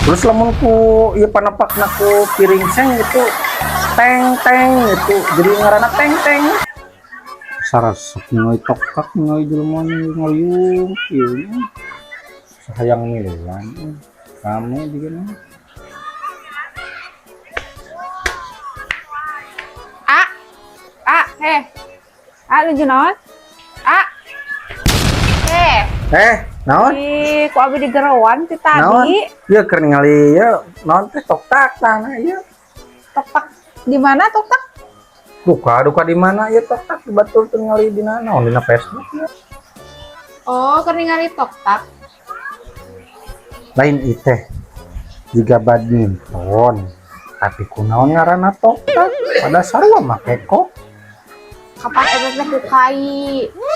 Terus lamunku ieu panepakna ku piring seng itu teng teng itu jadi ngaranna teng teng. Sarasep ngai toktak ngai jelema ngayung ieu sayang milan kamu digana. Lucu naon? Naon? Ih, ku abi digerawan ti Naon? tadi. Ieu keur ningali ieu naon teh toktak tah ieu. Toktak di mana Toktak? Duka di mana ieu toktak batur teu ningali dina naon dina Facebook ieu. Oh, keur ningali Toktak. Lain ieu teh jiga badminton. Tapi kunaon ngaranna toktak? Pada sarua make kok. Kapan eta teh ku kai?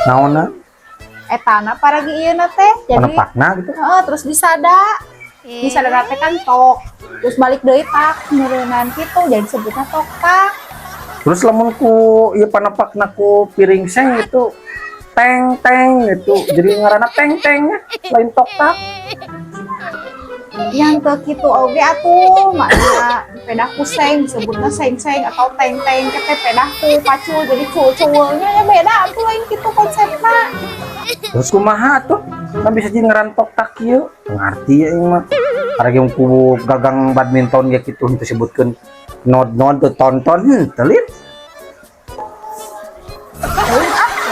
Naonna? Etana paragi ieu na teh. Jadi Panepakna gitu. heeh, terus disada. Disada teh kan tok. Terus balik deui tak nurunan kitu jadi sebutna Toktak. Terus lamun ku ieu panepakna ku piring seng itu teng teng itu jadi ngaranna teng teng lain toktak. Yang teu kitu oge atuh, makna pedah kuseng disebutna seng-seng atau teng-teng ke teh pedah ku pacul jadi cuul-cuulnya ya beda atuh lain kitu konsepna. Terus kumaha tuh? Kan bisa jadi ngaran toktak ieu. Ngarti ya ieu mah. Karena ku gagang badminton ya kitu henteu sebutkeun nod-nod teu tonton teulit.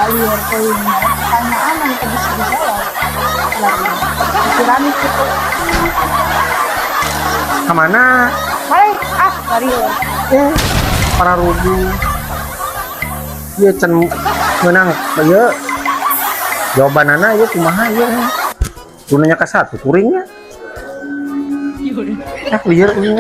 Liar teuing pertanyaan anu teu bisa dijawab. Pikiran kitu. Kamana? Balik liar. Para rugi. Ieu can meunang ieu. Jawabanana ieu kumaha ieu? Ku nanya ka satu kuringnya. Liar ieu.